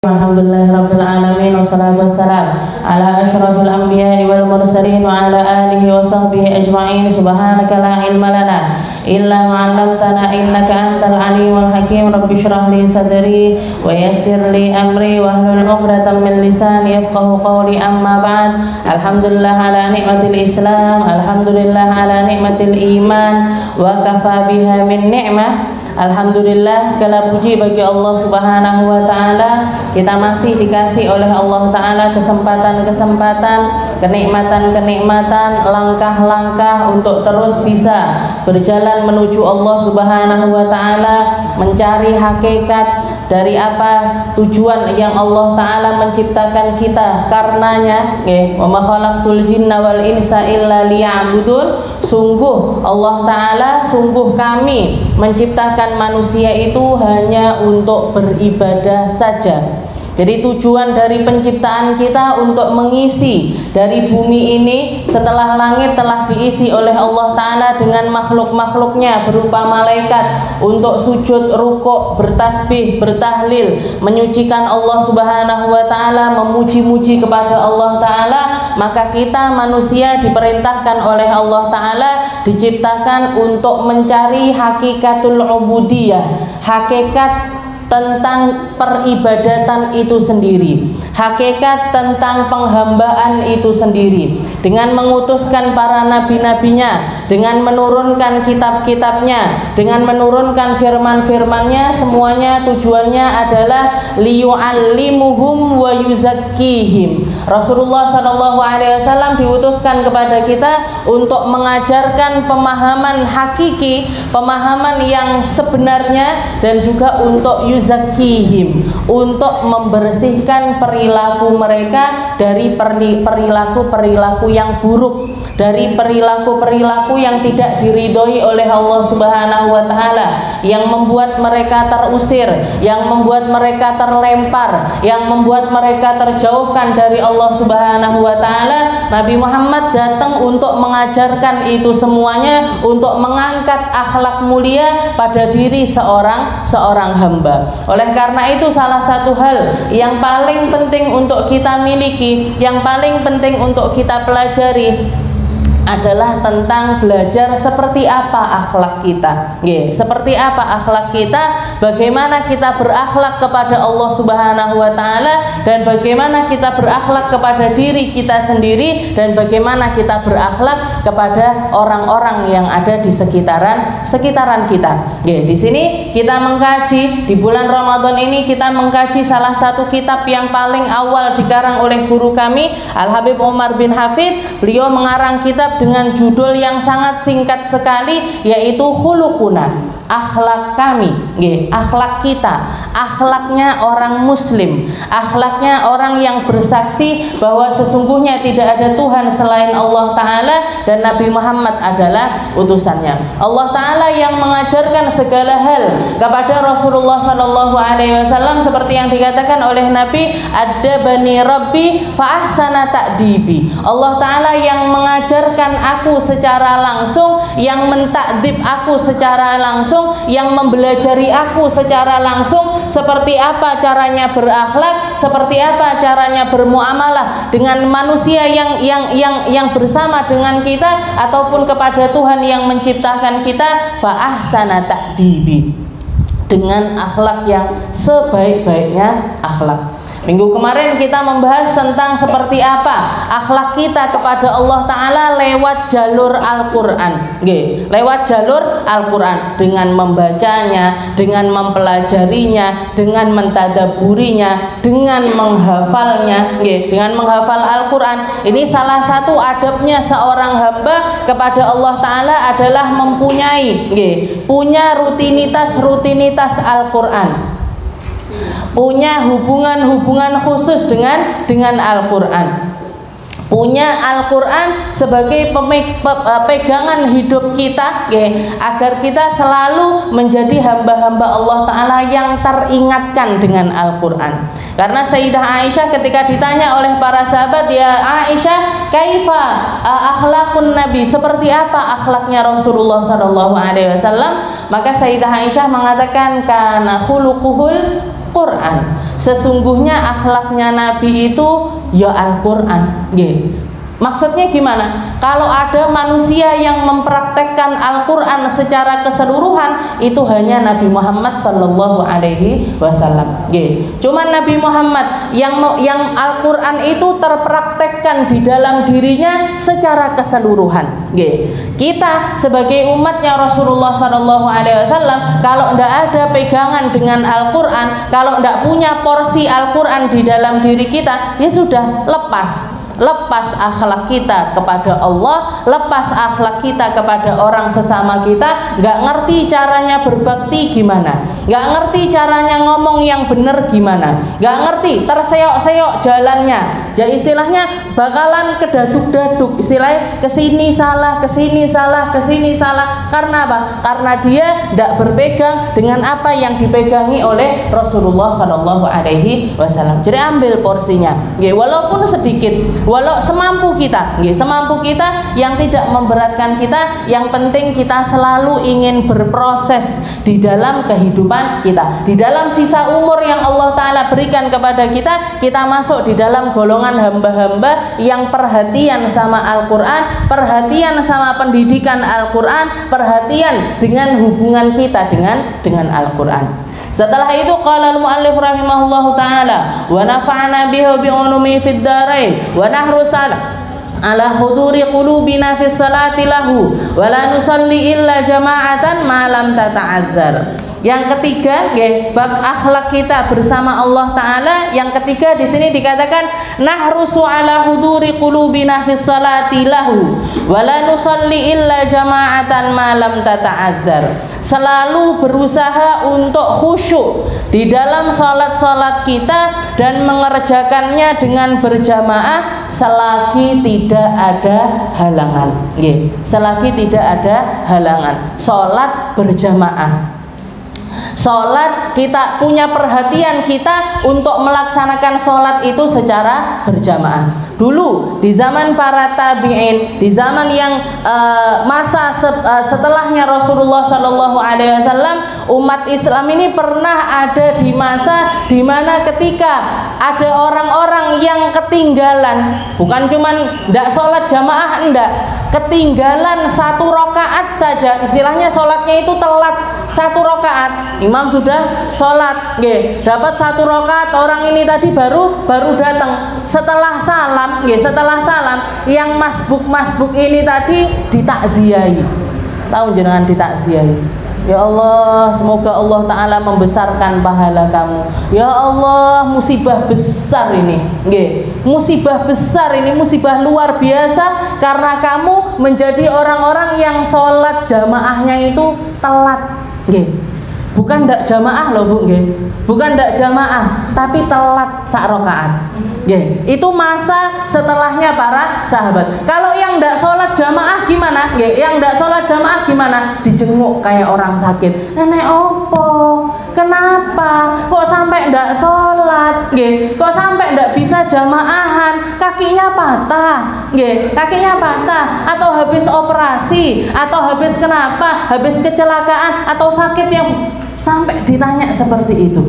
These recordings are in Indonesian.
Alhamdulillahirabbil alamin wassalatu wassalam ala asyrafil anbiya'i wal mursalin wa ala alihi wa sahbihi ajma'in. Subhanaka la ilma lana illa ma 'allamtana innaka antal alimul hakim. Rabbi shrah li sadri wa yassir li amri wa hlul 'uqdatam min lisani yafqahu qawli. Amma ba'd. Alhamdulillah ala nikmatil Islam, alhamdulillah ala nikmatil iman, wa kafa biha min ni'mah. Alhamdulillah, segala puji bagi Allah Subhanahu wa ta'ala. Kita masih dikasih oleh Allah ta'ala kesempatan-kesempatan, kenikmatan-kenikmatan, langkah-langkah untuk terus bisa berjalan menuju Allah Subhanahu wa ta'ala, mencari hakikat dari apa tujuan yang Allah ta'ala menciptakan kita karenanya. Wa ma khalaqtul jinna wal insa illa liya'budun. Sungguh Allah ta'ala, sungguh kami menciptakan manusia itu hanya untuk beribadah saja. Jadi tujuan dari penciptaan kita untuk mengisi dari bumi ini setelah langit telah diisi oleh Allah ta'ala dengan makhluk-makhluknya berupa malaikat untuk sujud, rukuk, bertasbih, bertahlil, menyucikan Allah Subhanahu wa ta'ala, memuji-muji kepada Allah ta'ala. Maka kita manusia diperintahkan oleh Allah ta'ala, diciptakan untuk mencari hakikatul ubudiyah, hakikat tentang peribadatan itu sendiri, hakikat tentang penghambaan itu sendiri, dengan mengutuskan para nabi-nabinya, dengan menurunkan kitab-kitabnya, dengan menurunkan firman-firmannya. Semuanya tujuannya adalah liyu'allimuhum wa yuzakkihim. Rasulullah SAW diutuskan kepada kita untuk mengajarkan pemahaman hakiki, pemahaman yang sebenarnya, dan juga untuk yuzakkihim, untuk membersihkan perilaku mereka dari perilaku-perilaku yang buruk, dari perilaku-perilaku yang tidak diridhoi oleh Allah Subhanahu wa ta'ala, yang membuat mereka terusir, yang membuat mereka terlempar, yang membuat mereka terjauhkan dari Allah Subhanahu wa ta'ala. Nabi Muhammad datang untuk mengajarkan itu semuanya, untuk mengangkat akhlak mulia pada diri seorang hamba. Oleh karena itu, salah satu hal yang paling penting untuk kita miliki, yang paling penting untuk kita pelajari adalah tentang belajar seperti apa akhlak kita. Seperti apa akhlak kita, bagaimana kita berakhlak kepada Allah Subhanahu wa ta'ala, dan bagaimana kita berakhlak kepada diri kita sendiri, dan bagaimana kita berakhlak kepada orang-orang yang ada di sekitaran kita. Di sini kita mengkaji, di bulan Ramadan ini kita mengkaji salah satu kitab yang paling awal dikarang oleh guru kami Al-Habib Umar bin Hafid. Beliau mengarang kitab dengan judul yang sangat singkat sekali, yaitu Khuluquna, akhlak kami, akhlak kita, akhlaknya orang muslim, akhlaknya orang yang bersaksi bahwa sesungguhnya tidak ada Tuhan selain Allah ta'ala dan Nabi Muhammad adalah utusannya. Allah ta'ala yang mengajarkan segala hal kepada Rasulullah SAW, seperti yang dikatakan oleh Nabi, "Adabani Rabbi fa ahsana ta'dibi." Allah ta'ala yang mengajarkan aku secara langsung, yang mentakdib aku secara langsung, yang mempelajari aku secara langsung seperti apa caranya berakhlak, seperti apa caranya bermuamalah dengan manusia yang bersama dengan kita ataupun kepada Tuhan yang menciptakan kita. Fa ahsana ta'dibi, dengan akhlak yang sebaik-baiknya akhlak. Minggu kemarin kita membahas tentang seperti apa akhlak kita kepada Allah ta'ala lewat jalur Al-Quran. Lewat jalur Al-Quran, dengan membacanya, dengan mempelajarinya, dengan mentadaburinya, dengan menghafalnya, dengan menghafal Al-Quran. Ini salah satu adabnya seorang hamba kepada Allah ta'ala adalah mempunyai punya rutinitas Al-Quran, punya hubungan khusus dengan Al-Quran, punya Al-Quran sebagai pegangan hidup kita, agar kita selalu menjadi hamba-hamba Allah ta'ala yang teringatkan dengan Al-Quran. Karena Sayyidah Aisyah ketika ditanya oleh para sahabat, "Ya Aisyah, kaifa akhlakun Nabi?" Seperti apa akhlaknya Rasulullah SAW? Maka Sayyidah Aisyah mengatakan, "Kana khuluquhul Quran." Sesungguhnya akhlaknya Nabi itu ya Al-Qur'an, nggih. Maksudnya gimana? Kalau ada manusia yang mempraktekkan Al-Quran secara keseluruhan, itu hanya Nabi Muhammad Sallallahu Alaihi Wasallam. Cuman Nabi Muhammad yang Al-Quran itu terpraktekkan di dalam dirinya secara keseluruhan. Kita sebagai umatnya Rasulullah Sallallahu Alaihi Wasallam, kalau tidak ada pegangan dengan Al-Quran, kalau tidak punya porsi Al-Quran di dalam diri kita, ya sudah, lepas akhlak kita kepada Allah, lepas akhlak kita kepada orang sesama kita, nggak ngerti caranya berbakti gimana, nggak ngerti caranya ngomong yang bener gimana, nggak ngerti, terseok-seok jalannya, jadi istilahnya bakalan kedaduk-daduk, istilahnya kesini salah, kesini salah, kesini salah. Karena apa? Karena dia tidak berpegang dengan apa yang dipegangi oleh Rasulullah Shallallahu Alaihi Wasallam. Jadi ambil porsinya, walaupun sedikit, walau semampu kita, semampu kita, yang tidak memberatkan kita. Yang penting kita selalu ingin berproses di dalam kehidupan kita, di dalam sisa umur yang Allah Ta'ala berikan kepada kita. Kita masuk di dalam golongan hamba-hamba yang perhatian sama Al-Quran, perhatian sama pendidikan Al-Quran, perhatian dengan hubungan kita dengan Al-Quran. Setelah itu qala al-muallif rahimahullahu taala wa nafa'ana bihi bi ulumi fid dharain wa nahrusal ala huduri qulubina fi salati lahu wa la nusalli illa jama'atan ma lam tata'adzar. Yang ketiga, bab akhlak kita bersama Allah Ta'ala. Yang ketiga di sini dikatakan nahrusu ala huduri qulubina fis salati lahu wa la nusalli illa jama'atan ma lam tata'adzar. Selalu berusaha untuk khusyuk di dalam salat-salat kita dan mengerjakannya dengan berjamaah selagi tidak ada halangan. Selagi tidak ada halangan, salat berjamaah. Sholat kita punya perhatian kita untuk melaksanakan sholat itu secara berjamaah. Dulu di zaman para tabi'in, di zaman yang masa setelahnya Rasulullah Shallallahu Alaihi Wasallam, umat Islam ini pernah ada di masa di mana ketika ada orang-orang yang ketinggalan, bukan cuman ndak sholat jamaah, ndak, ketinggalan 1 rakaat saja, istilahnya sholatnya itu telat 1 rakaat. Imam sudah sholat, dapat 1 rakaat, orang ini tadi baru datang. Setelah salam, setelah salam, yang masbuk ini tadi ditakziahi. Tahu jenengan ditakziahi? Ya Allah, semoga Allah Ta'ala membesarkan pahala kamu. Ya Allah, musibah besar ini, musibah besar ini, musibah luar biasa, karena kamu menjadi orang-orang yang sholat jamaahnya itu telat. Bukan ndak jamaah loh Bu, bukan ndak jamaah, tapi telat 1 rakaat. Itu masa setelahnya para sahabat. Kalau yang ndak sholat jamaah gimana? Yang ndak sholat jamaah gimana? Dijenguk kayak orang sakit. Nenek opo? Kenapa? Kok sampai ndak sholat? Kok sampai ndak bisa jamaahan? Kakinya patah, kakinya patah, atau habis operasi, atau habis kenapa? Habis kecelakaan atau sakit yang sampai ditanya seperti itu.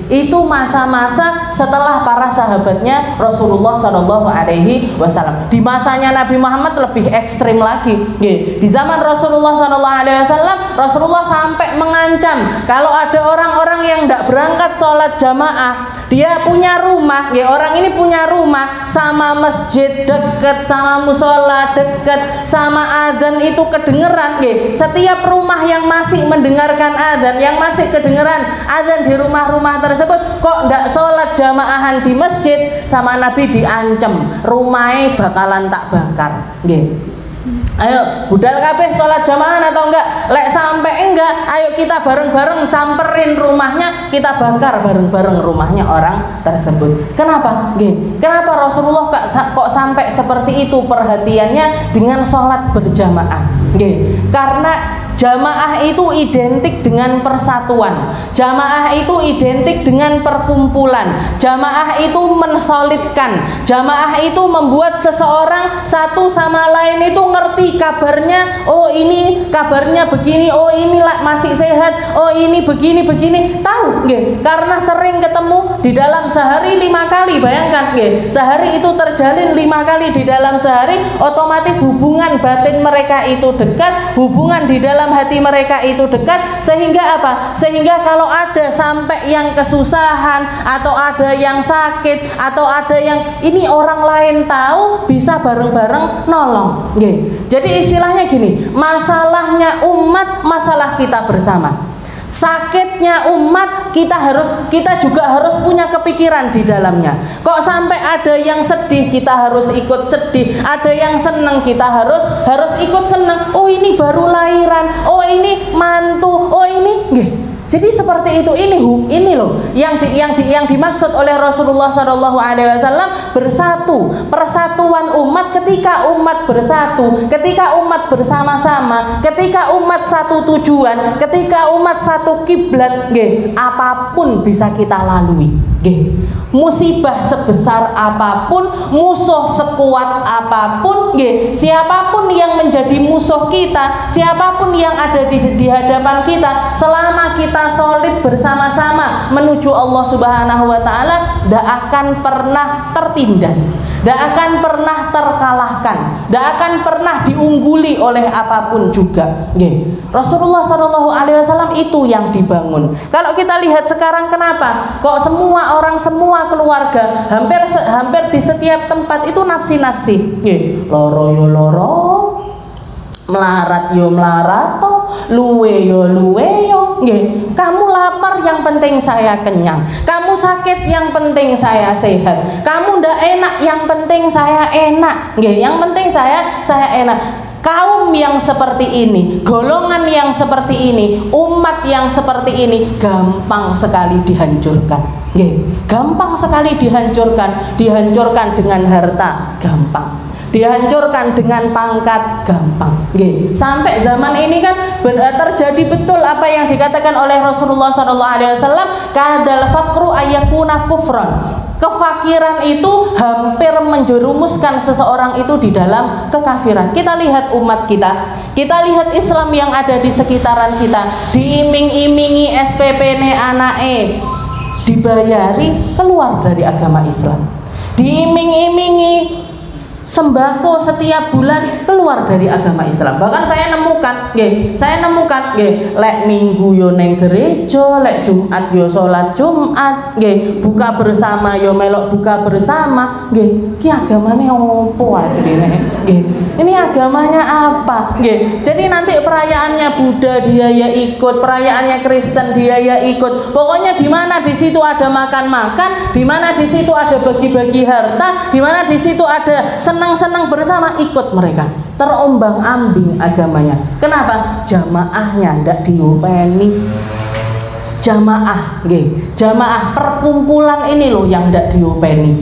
Itu masa-masa setelah para sahabatnya Rasulullah Shallallahu Alaihi Wasallam. Di masanya Nabi Muhammad lebih ekstrim lagi. Di zaman Rasulullah Shallallahu Alaihi Wasallam, Rasulullah sampai mengancam kalau ada orang-orang yang tidak berangkat sholat jamaah, dia punya rumah, orang ini punya rumah sama masjid dekat, sama musola dekat, sama adzan itu kedengeran. Setiap rumah yang masih mendengarkan adzan, yang masih kedengeran adzan di rumah-rumah tersebut, kok ndak sholat jamaahan di masjid, sama Nabi diancam rumahnya bakalan tak bakar. Ayo budal kabeh sholat jamaahan atau enggak? Lek sampai enggak, ayo kita bareng-bareng camperin rumahnya, kita bakar bareng-bareng rumahnya orang tersebut. Kenapa? Kenapa Rasulullah kok sampai seperti itu perhatiannya dengan sholat berjamaah? Karena Jamaah itu identik dengan persatuan. Jamaah itu identik dengan perkumpulan. Jamaah itu mensolidkan. Jamaah itu membuat seseorang satu sama lain itu ngerti kabarnya. Oh ini kabarnya begini. Oh ini masih sehat. Oh ini begini. Tahu nggih? Karena sering ketemu di dalam sehari 5 kali. Bayangkan nggih, sehari itu terjalin 5 kali di dalam sehari, otomatis hubungan batin mereka itu dekat, hubungan di dalam hati mereka itu dekat, sehingga apa? Sehingga kalau ada sampai yang kesusahan atau ada yang sakit atau ada yang ini orang lain tahu, bisa bareng-bareng nolong. Nggih. Jadi istilahnya gini, masalahnya umat, masalah kita bersama. Sakitnya umat, kita juga harus punya kepikiran di dalamnya. Kok sampai ada yang sedih, kita harus ikut sedih. Ada yang senang, kita harus ikut senang. Oh ini baru lahiran, oh ini mantu, oh ini nggih. Jadi seperti itu, ini loh yang dimaksud oleh Rasulullah SAW, bersatu, persatuan umat. Ketika umat bersatu, ketika umat bersama-sama, ketika umat satu tujuan, ketika umat satu kiblat, apapun bisa kita lalui. Musibah sebesar apapun, musuh sekuat apapun, siapapun yang menjadi musuh kita, siapapun yang ada di hadapan kita, selama kita solid bersama-sama menuju Allah Subhanahu wa Ta'ala, tidak akan pernah tertindas, tidak akan pernah terkalahkan, tidak akan pernah diungguli oleh apapun juga. Rasulullah SAW itu yang dibangun. Kalau kita lihat sekarang, kenapa kok semua orang, semua keluarga, hampir di setiap tempat itu nafsi-nafsi. Loro yo loro, melarat yo melarat, luwe yo luwe yo. Kamu lapar, yang penting saya kenyang. Kamu sakit, yang penting saya sehat. Kamu ndak enak, yang penting saya enak. Yang penting saya enak. Kaum yang seperti ini, golongan yang seperti ini, umat yang seperti ini gampang sekali dihancurkan. Gampang sekali dihancurkan dengan harta, gampang. Dihancurkan dengan pangkat, gampang. Sampai zaman ini kan terjadi betul apa yang dikatakan oleh Rasulullah SAW, kadal faqru ayyakuna kufran. Kefakiran itu hampir menjerumuskan seseorang itu di dalam kekafiran. Kita lihat umat kita lihat Islam yang ada di sekitaran kita, diiming-imingi SPP ne anake, dibayari keluar dari agama Islam. Diiming-imingi sembako setiap bulan, keluar dari agama Islam. Bahkan saya nemukan, lek minggu yo neng gereja, lek Jumat yo sholat Jumat, buka bersama yo melok buka bersama, ki agamanya opo asline? Ini agamanya apa? Jadi nanti perayaannya Buddha dia ya ikut, perayaannya Kristen dia ya ikut. Pokoknya di mana di situ ada makan-makan, di mana di situ ada bagi-bagi harta, di mana di situ ada senang-senang bersama, ikut mereka. Terombang-ambing agamanya. Kenapa? Jamaahnya ndak diopeni. Jamaah, jamaah perkumpulan ini loh yang ndak diopeni,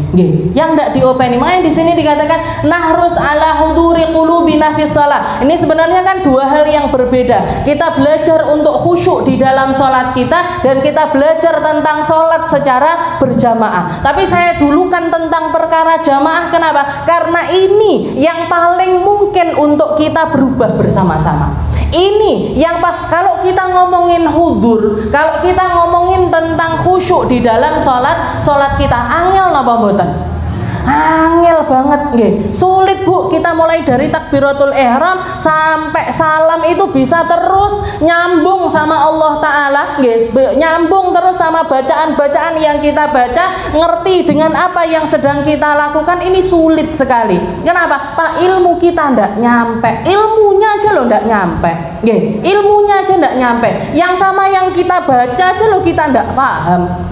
yang ndak diopeni. Makanya di sini dikatakan nahrus ala huduri qulubina fi shalah. Ini sebenarnya kan dua hal yang berbeda. Kita belajar untuk khusyuk di dalam sholat kita, dan kita belajar tentang sholat secara berjamaah. Tapi saya dulukan tentang perkara jamaah. Kenapa? Karena ini yang paling mungkin untuk kita berubah bersama-sama. Ini yang kalau kita ngomongin hudur, kalau kita ngomongin tentang khusyuk di dalam sholat kita, angel napa mboten? Angel banget, sulit Bu. Kita mulai dari takbiratul ihram sampai salam itu bisa terus nyambung sama Allah Ta'ala, nyambung terus sama bacaan-bacaan yang kita baca, ngerti dengan apa yang sedang kita lakukan. Ini sulit sekali. Kenapa? Pak, ilmu kita ndak nyampe, ilmunya aja loh ndak nyampe, ilmunya aja ndak nyampe. Yang sama yang kita baca aja loh kita ndak paham.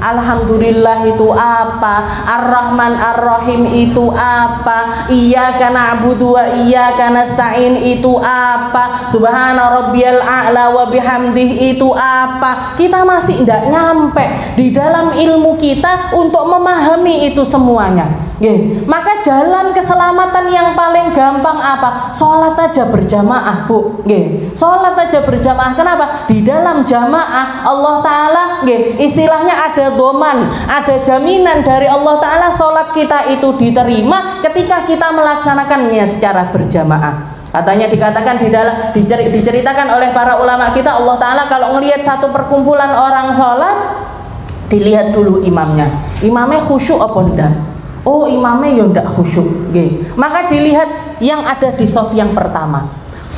Alhamdulillah itu apa? Ar-Rahman Ar-Rahim itu apa? Iyyaka na'budu wa iyyaka nasta'in itu apa? Subhana rabbiyal a'la wa bihamdih itu apa? Kita masih tidak nyampe di dalam ilmu kita untuk memahami itu semuanya. Nggih. Maka jalan keselamatan yang paling gampang apa? Sholat aja berjamaah, Bu. Nggih. Sholat aja berjamaah. Kenapa? Di dalam jamaah Allah Ta'ala nggih, istilahnya ada doman, ada jaminan dari Allah Ta'ala sholat kita itu diterima ketika kita melaksanakannya secara berjamaah. Katanya dikatakan di dalam diceritakan oleh para ulama kita, Allah Ta'ala kalau ngelihat satu perkumpulan orang sholat, dilihat dulu imamnya. Imamnya khusyuk apa enggak? Oh, imamnya ya enggak khusyuk. Okay. Maka dilihat yang ada di shaf yang pertama.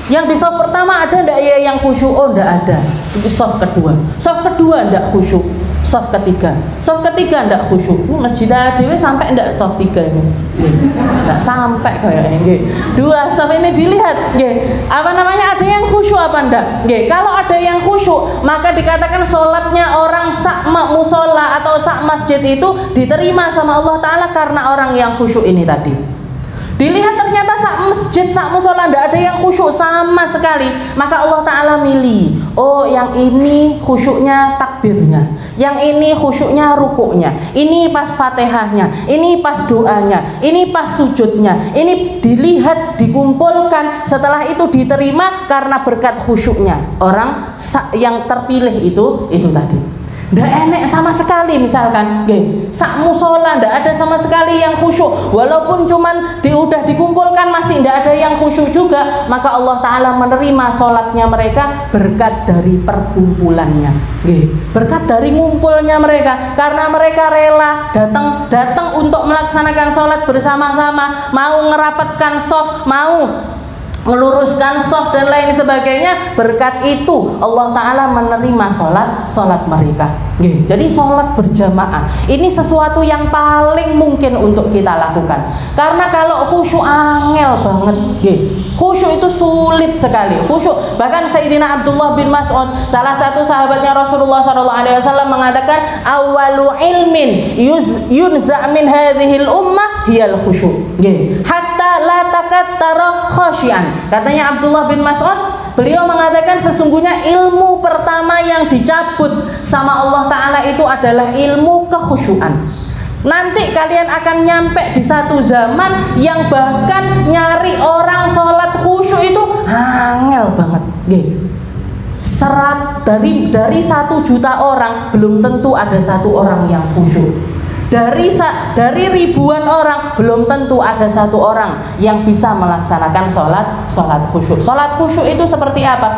Yang di shaf pertama ada enggak ya yang khusyuk? Oh, enggak ada. Itu shaf kedua. Shaf kedua enggak khusyuk. Shaf ketiga enggak khusyuk. Masjid Dewi sampai enggak shaf 3 ini? Enggak sampai kayaknya. Nggih. 2 shaf ini dilihat, nggih. Apa namanya? Ada yang khusyuk apa enggak? Nggih. Kalau ada yang khusyuk, maka dikatakan salatnya orang sak musola atau sak masjid itu diterima sama Allah Ta'ala karena orang yang khusyuk ini tadi. Dilihat ternyata sak masjid, sak musola tidak ada yang khusyuk sama sekali, maka Allah Ta'ala milih. Oh, yang ini khusyuknya takbirnya, yang ini khusyuknya rukuknya, ini pas fatihahnya, ini pas doanya, ini pas sujudnya. Ini dilihat, dikumpulkan, setelah itu diterima karena berkat khusyuknya orang yang terpilih itu tadi. Nggak enek sama sekali misalkan, sak musola nggak ada sama sekali yang khusyuk, walaupun cuman udah dikumpulkan masih nggak ada yang khusyuk juga, maka Allah Ta'ala menerima sholatnya mereka berkat dari perkumpulannya, berkat dari ngumpulnya mereka, karena mereka rela datang untuk melaksanakan sholat bersama-sama, mau ngerapatkan shaf, mau meluruskan shaf dan lain sebagainya. Berkat itu Allah Ta'ala menerima sholat mereka. Jadi sholat berjamaah ini sesuatu yang paling mungkin untuk kita lakukan, karena kalau khusyuk angel banget. Khusyuk itu sulit sekali. Khusyuk, bahkan Sayyidina Abdullah bin Mas'ud, salah satu sahabatnya Rasulullah SAW, mengatakan awalu ilmin yunza' min hadhil ummah hiyal khusyuk, hatta la takattara khasyian. Katanya Abdullah bin Mas'ud, beliau mengatakan sesungguhnya ilmu pertama yang dicabut sama Allah Ta'ala itu adalah ilmu kekhusyuan. Nanti kalian akan nyampe di satu zaman yang bahkan nyari orang sholat khusyuk itu angel banget. Serat dari 1 juta orang belum tentu ada 1 orang yang khusyuk. Dari ribuan orang belum tentu ada 1 orang yang bisa melaksanakan sholat khusyuk. Sholat khusyuk itu seperti apa?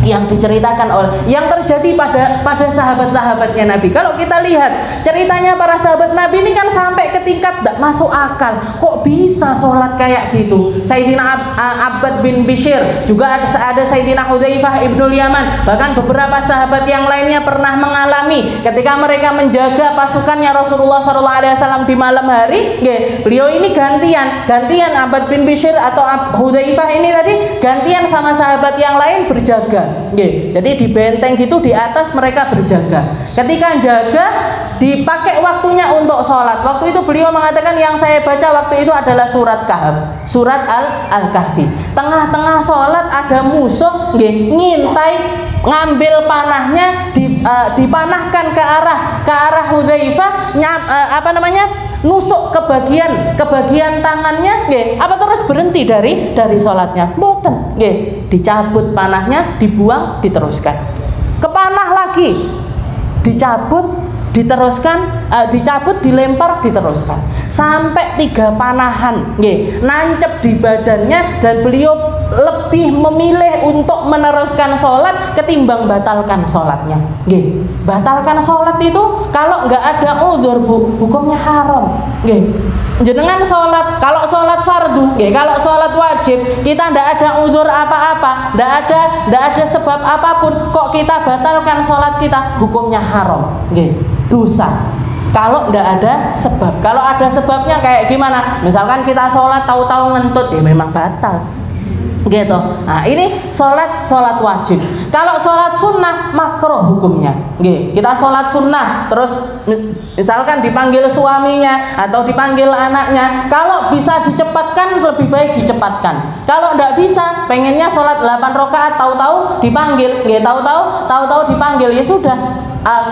Yang diceritakan yang terjadi pada sahabat-sahabatnya Nabi. Kalau kita lihat ceritanya para sahabat Nabi ini kan sampai ke tingkat tidak masuk akal, kok bisa sholat kayak gitu. Sayyidina Abbad bin Bishr, juga ada Sayyidina Hudzaifah ibnul Yaman, bahkan beberapa sahabat yang lainnya pernah mengalami ketika mereka menjaga pasukannya Rasulullah SAW di malam hari. Beliau ini gantian Abbad bin Bishr atau Hudzaifah ini tadi gantian sama sahabat yang lain berjaga. Jadi di benteng gitu di atas mereka berjaga. Ketika jaga dipakai waktunya untuk sholat. Waktu itu beliau mengatakan yang saya baca waktu itu adalah surat Kahf, surat Al-Kahfi. Tengah-tengah sholat ada musuh ngintai, ngambil panahnya, dipanahkan ke arah Hudzaifah, nusuk ke bagian tangannya, apa terus berhenti dari sholatnya? Mboten, dicabut panahnya, dibuang, diteruskan. Kepanah lagi, dicabut, diteruskan, dicabut, dilempar, diteruskan. Sampai 3 panahan, nancep di badannya, dan beliau lebih memilih untuk meneruskan sholat ketimbang batalkan sholatnya. Batalkan sholat itu kalau nggak ada uzur, Bu, hukumnya haram. Jenengan sholat, kalau sholat fardu, kalau sholat wajib, kita ndak ada uzur apa-apa, ndak ada sebab apapun, kok kita batalkan sholat kita, hukumnya haram, dosa. Kalau ndak ada sebab, kalau ada sebabnya kayak gimana? Misalkan kita sholat tahu-tahu ngentut, ya memang batal. Gitu. Nah, ini sholat wajib. Kalau sholat sunnah makruh hukumnya. Kita sholat sunnah terus misalkan dipanggil suaminya atau dipanggil anaknya, kalau bisa dicepatkan lebih baik dicepatkan. Kalau tidak bisa, pengennya sholat 8 rakaat tahu-tahu dipanggil, tahu-tahu dipanggil, ya sudah,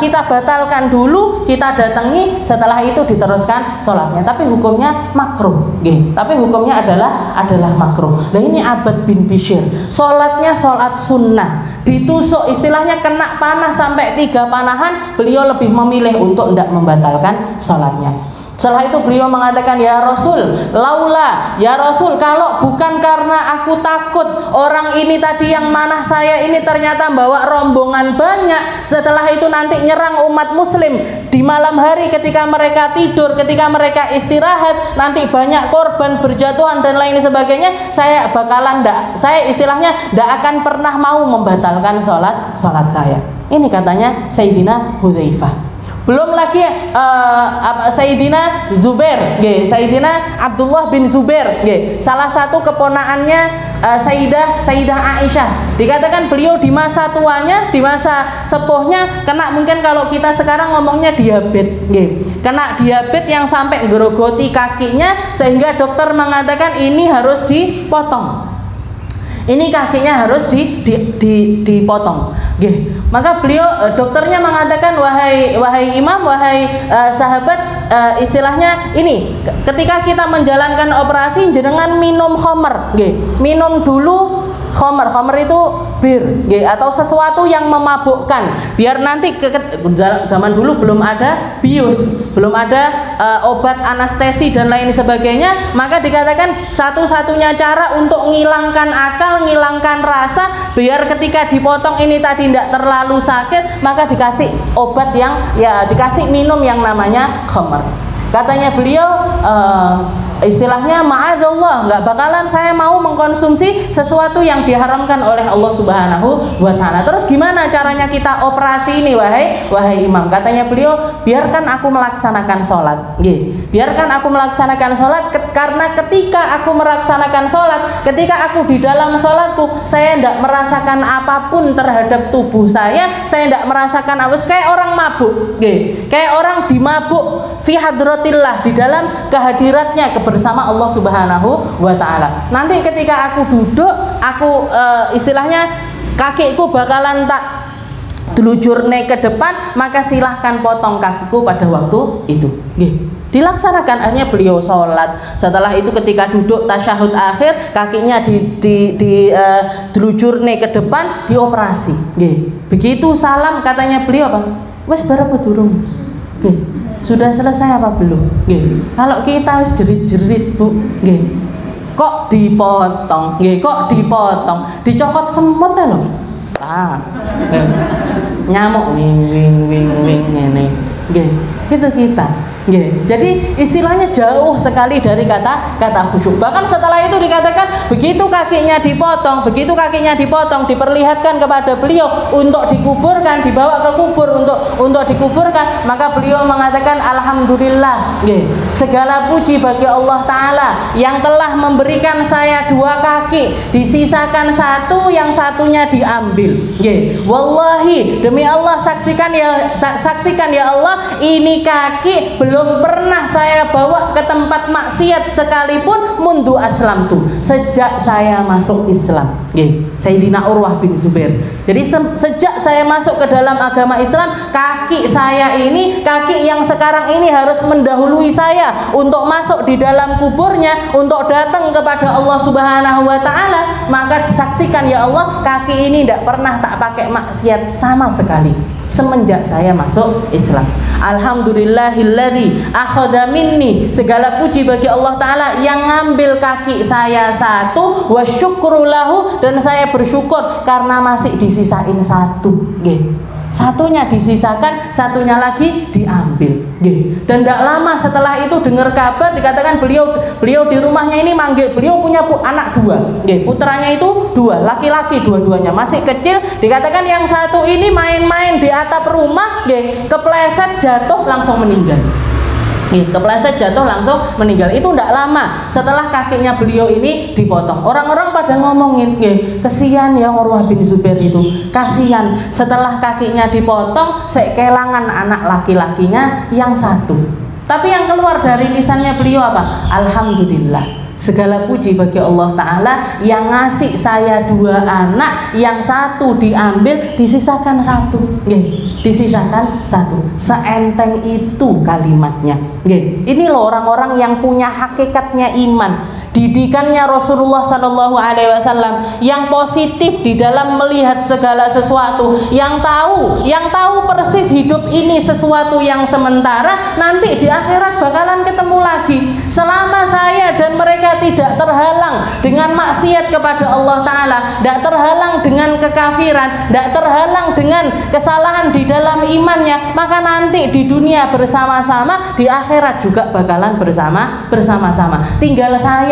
kita batalkan dulu, kita datangi, setelah itu diteruskan sholatnya. Tapi hukumnya makruh, tapi hukumnya adalah makruh. Nah ini Abbad bin Bishr, sholatnya sholat sunnah, ditusuk, istilahnya kena panah sampai 3 panahan, beliau lebih memilih untuk tidak membatalkan sholatnya. Setelah itu beliau mengatakan, ya Rasul, laula, ya Rasul, kalau bukan karena aku takut orang ini tadi yang manah saya ini ternyata bawa rombongan banyak, setelah itu nanti nyerang umat muslim di malam hari ketika mereka tidur, ketika mereka istirahat, nanti banyak korban berjatuhan dan lain sebagainya, saya istilahnya tidak akan pernah mau membatalkan sholat saya. Ini katanya Sayyidina Hudzaifah. Belum lagi Sayyidina Zubair, Sayyidina Abdullah bin Zubair, salah satu keponaannya Sayyidah Aisyah. Dikatakan beliau di masa tuanya, di masa sepuhnya kena, mungkin kalau kita sekarang ngomongnya diabetes, kena diabetes yang sampai gerogoti kakinya, sehingga dokter mengatakan ini harus dipotong. Ini kakinya harus dipotong. Maka beliau, dokternya mengatakan, wahai imam, wahai sahabat, istilahnya ini, ketika kita menjalankan operasi, jenengan minum khamr, minum dulu khamr itu bir, atau sesuatu yang memabukkan, biar nanti zaman dulu belum ada bius, belum ada obat anestesi dan lain sebagainya, maka dikatakan satu-satunya cara untuk menghilangkan akal, menghilangkan rasa, biar ketika dipotong ini tadi tidak terlalu sakit, maka dikasih obat yang dikasih minum yang namanya khamr. Katanya beliau, istilahnya ma'adzallah, nggak bakalan saya mau mengkonsumsi sesuatu yang diharamkan oleh Allah Subhanahu wa Ta'ala. Terus gimana caranya kita operasi ini, wahai imam? Katanya beliau, biarkan aku melaksanakan sholat, biarkan aku melaksanakan sholat, karena ketika aku melaksanakan sholat, ketika aku di dalam sholatku, saya tidak merasakan apapun terhadap tubuh saya tidak merasakan apa, kayak orang mabuk, kayak orang dimabuk fi hadratillah, di dalam kehadiratnya, bersama Allah Subhanahu wa Ta'ala. Nanti ketika aku duduk, aku istilahnya kakiku bakalan tak telujurne ke depan, maka silahkan potong kakiku pada waktu itu. Dilaksanakan, akhirnya beliau sholat. Setelah itu ketika duduk tasyahud akhir, kakinya telujurne ke depan, dioperasi. Begitu salam, katanya beliau apa? Wes berapa durung? Sudah selesai apa belum? Kalau kita harus jerit-jerit, Bu, kok dipotong, kok dipotong, dicokot semut ya loh, nyamuk wing ini, itu kita. Jadi istilahnya jauh sekali dari kata khusyuk. Bahkan setelah itu dikatakan begitu kakinya dipotong, diperlihatkan kepada beliau untuk dikuburkan, dibawa ke kubur untuk dikuburkan, maka beliau mengatakan alhamdulillah, segala puji bagi Allah Ta'ala yang telah memberikan saya 2 kaki, disisakan 1, yang satunya diambil. Wallahi, demi Allah, saksikan ya Allah, ini kaki belum pernah saya bawa ke tempat maksiat sekalipun mundu aslam tuh, sejak saya masuk Islam. Sayyidina Urwah bin Zubair. Jadi sejak saya masuk ke dalam agama Islam, kaki saya ini, kaki yang sekarang ini harus mendahului saya untuk masuk di dalam kuburnya, untuk datang kepada Allah Subhanahu wa Ta'ala. Maka disaksikan ya Allah, kaki ini tidak pernah tak pakai maksiat sama sekali semenjak saya masuk Islam. Alhamdulillahilladzi akhadha minni, segala puji bagi Allah Ta'ala yang ngambil kaki saya 1, wa syukru lahu, dan saya bersyukur karena masih disisain 1. Satunya disisakan, satunya lagi diambil. Dan tidak lama setelah itu dengar kabar, dikatakan beliau di rumahnya ini manggil, beliau punya anak 2, putranya itu 2, laki-laki dua-duanya, masih kecil. Dikatakan yang satu ini main-main di atap rumah, kepleset jatuh langsung meninggal. Kepleset jatuh langsung meninggal. Itu tidak lama setelah kakinya beliau ini dipotong. Orang-orang pada ngomongin, kesian ya Urwah bin Zubair itu, kasihan, setelah kakinya dipotong kehilangan anak laki-lakinya yang 1. Tapi yang keluar dari lisannya beliau apa? Alhamdulillah, Segala puji bagi Allah Ta'ala yang ngasih saya 2 anak, yang 1 diambil, disisakan 1. Disisakan 1. Seenteng itu kalimatnya. Ini loh orang-orang yang punya hakikatnya iman. Didikannya Rasulullah Shallallahu Alaihi Wasallam yang positif di dalam melihat segala sesuatu, yang tahu persis hidup ini sesuatu yang sementara, nanti di akhirat bakalan ketemu lagi. Selama saya dan mereka tidak terhalang dengan maksiat kepada Allah Ta'ala, tidak terhalang dengan kekafiran, tidak terhalang dengan kesalahan di dalam imannya, maka nanti di dunia bersama-sama, di akhirat juga bakalan bersama-sama.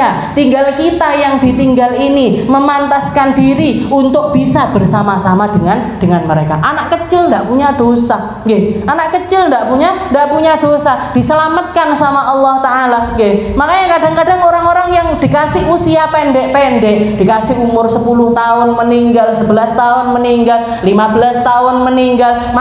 Tinggal kita yang ditinggal ini memantaskan diri untuk bisa bersama-sama dengan mereka. Anak kecil tidak punya dosa, anak kecil tidak punya dosa, diselamatkan sama Allah Ta'ala. Makanya kadang-kadang orang-orang yang dikasih usia pendek-pendek, dikasih umur 10 tahun meninggal, 11 tahun meninggal, 15 tahun meninggal,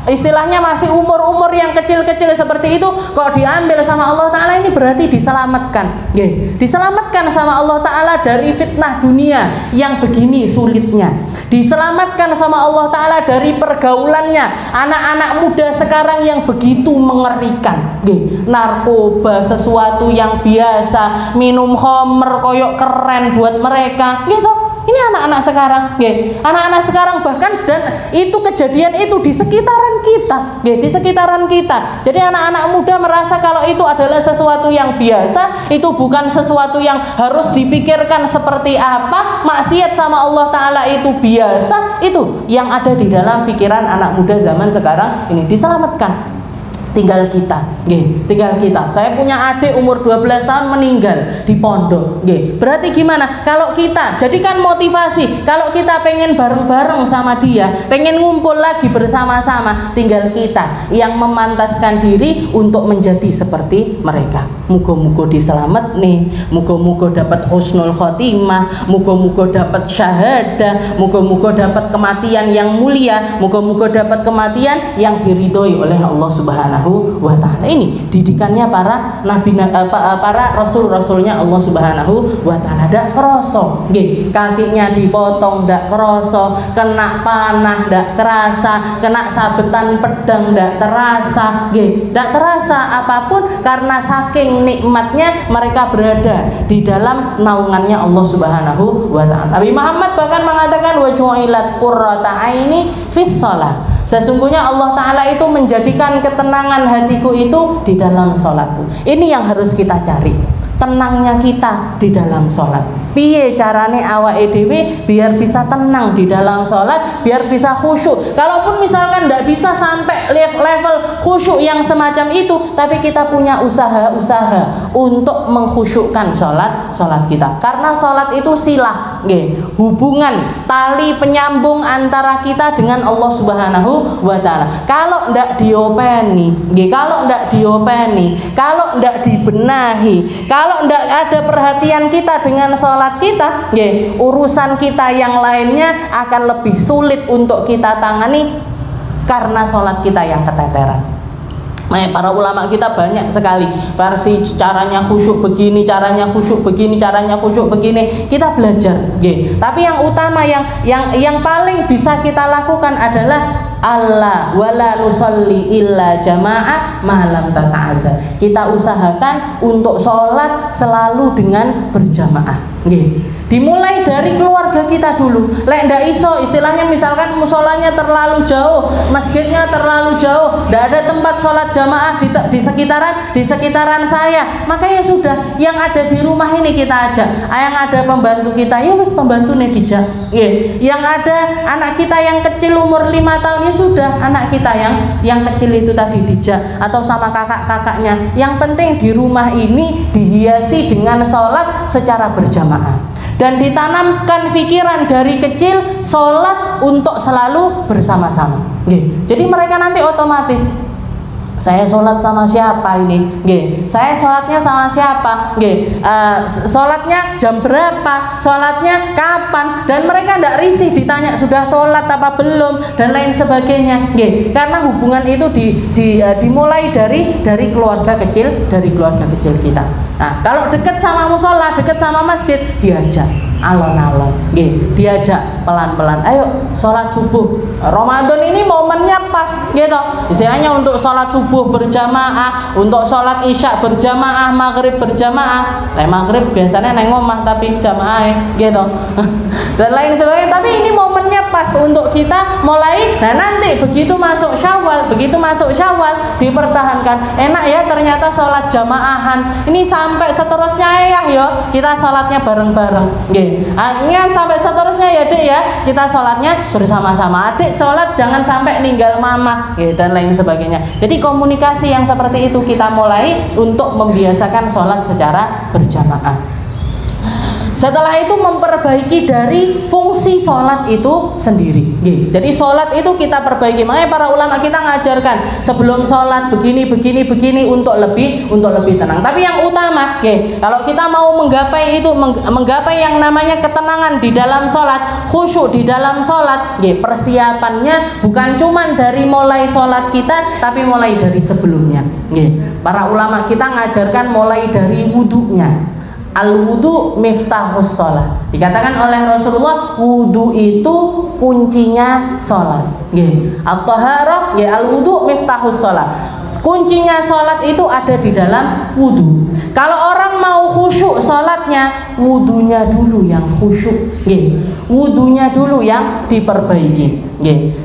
istilahnya masih umur-umur yang kecil-kecil seperti itu, kok diambil sama Allah Ta'ala, ini berarti diselamatkan. Diselamatkan sama Allah Ta'ala dari fitnah dunia yang begini sulitnya, diselamatkan sama Allah Ta'ala dari pergaulannya anak-anak muda sekarang yang begitu mengerikan. Narkoba sesuatu yang biasa, minum khamr koyok keren buat mereka gitu. Ini anak-anak sekarang, anak-anak sekarang, bahkan dan itu kejadian itu di sekitaran kita, di sekitaran kita. Jadi anak-anak muda merasa kalau itu adalah sesuatu yang biasa, itu bukan sesuatu yang harus dipikirkan seperti apa. Maksiat sama Allah Ta'ala itu biasa, itu yang ada di dalam pikiran anak muda zaman sekarang ini. Diselamatkan. Tinggal kita. Saya punya adik umur 12 tahun meninggal di pondok. Berarti gimana? Kalau kita jadikan motivasi, kalau kita pengen bareng-bareng sama dia, pengen ngumpul lagi bersama-sama, tinggal kita yang memantaskan diri untuk menjadi seperti mereka. Muga-muga diselamat nih, muga-muga dapat husnul khotimah, muga-muga dapat syahadah, muga-muga dapat kematian yang mulia, muga-muga dapat kematian yang diridhoi oleh Allah Subhanahu wa Ta'ala. Ini didikannya para nabi, para rasul-rasulnya Allah Subhanahu wa Ta'ala. Ndak kroso, kakinya dipotong ndak kroso, kena panah ndak kerasa, kena sabetan pedang ndak terasa, ndak terasa apapun, karena saking nikmatnya mereka berada di dalam naungannya Allah Subhanahu wa Ta'ala. Nabi Muhammad bahkan mengatakan wa ju'ilat qurrata aini fis shalah. Sesungguhnya Allah Ta'ala itu menjadikan ketenangan hatiku itu di dalam sholatku. Ini yang harus kita cari, tenangnya kita di dalam sholat. Piye carane awake dhewe biar bisa tenang di dalam sholat, biar bisa khusyuk. Kalaupun misalkan tidak bisa sampai level khusyuk yang semacam itu, tapi kita punya usaha-usaha untuk mengkhusyukkan sholat kita. Karena sholat itu silah, hubungan tali penyambung antara kita dengan Allah Subhanahu wa Ta'ala. Kalau tidak diopeni, kalau tidak dibenahi, kalau tidak ada perhatian kita dengan sholat kita, urusan kita yang lainnya akan lebih sulit untuk kita tangani karena sholat kita yang keteteran. Para ulama kita banyak sekali versi caranya khusyuk begini, caranya khusyuk begini, caranya khusyuk begini. Kita belajar, tapi yang utama yang paling bisa kita lakukan adalah Allah wala nusalli illa jamaah malam tata'adha. Kita usahakan untuk sholat selalu dengan berjamaah. Dimulai dari keluarga kita dulu. Lek ndak iso, istilahnya misalkan musolanya terlalu jauh, masjidnya terlalu jauh, ndak ada tempat sholat jamaah di sekitaran saya, maka ya sudah, yang ada di rumah ini kita ajak. Yang ada pembantu kita, ya wis pembantu nih dijak. Yang ada anak kita yang kecil umur 5 tahun, ya sudah, anak kita yang kecil itu tadi dijak, atau sama kakak-kakaknya. Yang penting di rumah ini dihiasi dengan sholat secara berjamaah. Dan ditanamkan pikiran dari kecil sholat untuk selalu bersama-sama. Jadi mereka nanti otomatis, saya sholat sama siapa ini? Saya sholatnya sama siapa? Sholatnya jam berapa? Sholatnya kapan? Dan mereka tidak risih ditanya sudah sholat apa belum dan lain sebagainya. Karena hubungan itu dimulai dari keluarga kecil, kita. Nah, kalau dekat sama musola, dekat sama masjid, diajak alon-alon, diajak pelan-pelan. Ayo sholat subuh. Ramadan ini momennya pas, gitu. Istilahnya untuk sholat subuh berjamaah, untuk sholat isya berjamaah, maghrib berjamaah. Maghrib biasanya neng omah tapi jamaah, gitu. Dan lain sebagainya. Tapi ini momennya pas untuk kita mulai. Nah, nanti begitu masuk Syawal, dipertahankan. Enak ya ternyata sholat jamaahan. Ini sampai seterusnya ya, yo kita sholatnya bareng-bareng. Ingat sampai seterusnya ya dek ya, kita sholatnya bersama-sama. Adik sholat jangan sampai ninggal mama, dan lain sebagainya. Jadi komunikasi yang seperti itu kita mulai untuk membiasakan sholat secara berjamaah. Setelah itu memperbaiki dari fungsi sholat itu sendiri. Jadi sholat itu kita perbaiki. Makanya para ulama kita ngajarkan sebelum sholat begini untuk lebih tenang. Tapi yang utama, kalau kita mau menggapai yang namanya ketenangan di dalam sholat, khusyuk di dalam sholat, persiapannya bukan cuma dari mulai sholat kita, tapi mulai dari sebelumnya. Para ulama kita ngajarkan mulai dari wudunya. Al-wudu miftahus sholat. Dikatakan oleh Rasulullah, wudu itu kuncinya sholat. At-taharah, al-wudu miftahus sholat. Kuncinya sholat itu ada di dalam wudu. Kalau orang mau khusyuk sholatnya, wudunya dulu yang khusyuk. Wudunya dulu yang diperbaiki.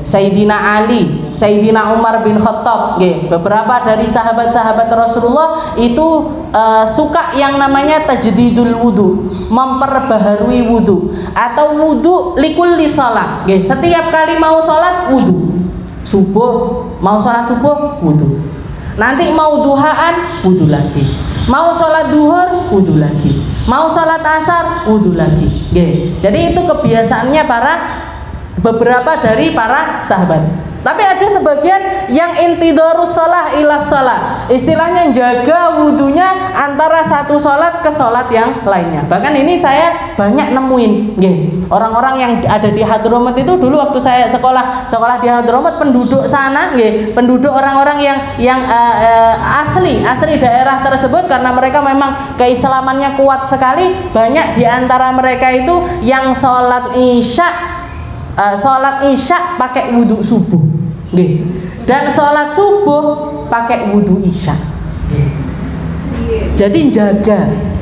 Sayyidina Ali, Sayyidina Umar bin Khattab, beberapa dari sahabat-sahabat Rasulullah itu suka yang namanya tajdidul wudu, memperbaharui wudu, atau wudu likulli shalah. Setiap kali mau sholat wudu. Subuh, mau sholat subuh wudu. Nanti mau duhaan wudu lagi. Mau sholat duhur wudu lagi. Mau sholat asar wudu lagi. Jadi itu kebiasaannya beberapa dari para sahabat. Tapi ada sebagian yang intidorus sholah ilas sholah, istilahnya jaga wudunya antara satu sholat ke sholat yang lainnya. Bahkan ini saya banyak nemuin, orang-orang yang ada di Hadramut itu dulu waktu saya sekolah di Hadramut, penduduk sana, penduduk orang-orang yang asli daerah tersebut, karena mereka memang keislamannya kuat sekali. Banyak di antara mereka itu yang sholat isya pakai wudhu subuh, dan sholat subuh pakai wudhu isya. Jadi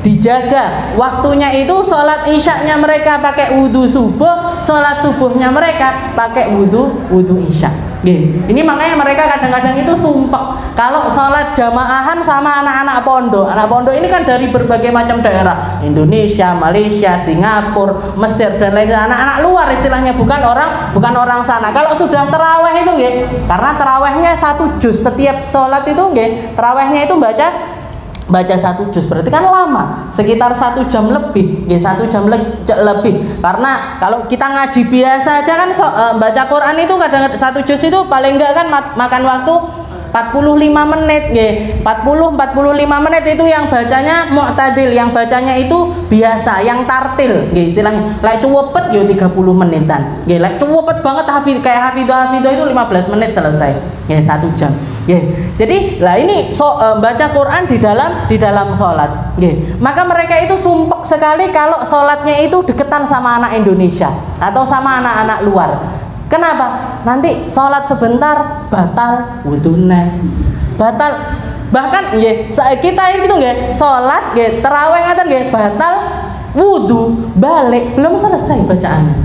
dijaga waktunya itu. Sholat isyanya mereka pakai wudhu subuh, sholat subuhnya mereka pakai wudhu isya. Ini makanya mereka kadang-kadang itu sumpek kalau sholat jamaahan sama anak-anak pondok. Anak pondok ini kan dari berbagai macam daerah, Indonesia, Malaysia, Singapura, Mesir, dan lainnya. Anak-anak luar istilahnya, bukan orang sana. Kalau sudah terawih itu, karena terawihnya 1 juz setiap sholat itu, terawihnya itu baca 1 juz, berarti kan lama, sekitar 1 jam lebih, 1 jam lebih. Karena kalau kita ngaji biasa aja kan baca Quran itu kadang 1 juz itu paling enggak kan makan waktu 45 menit, 40-45 menit itu yang bacanya mu'tadil, yang bacanya itu biasa, yang tartil, istilahnya. Like cuwepet yo 30 menitan, like cuwepet banget kayak hafidho itu 15 menit selesai, 1 jam. Jadi lah ini baca Quran di dalam sholat. Maka mereka itu sumpek sekali kalau sholatnya itu deketan sama anak Indonesia atau sama anak-anak luar. Kenapa? Nanti sholat sebentar batal wudhunya, batal. Bahkan kita itu sholat terawih ngaten batal wudhu, balik belum selesai bacaannya.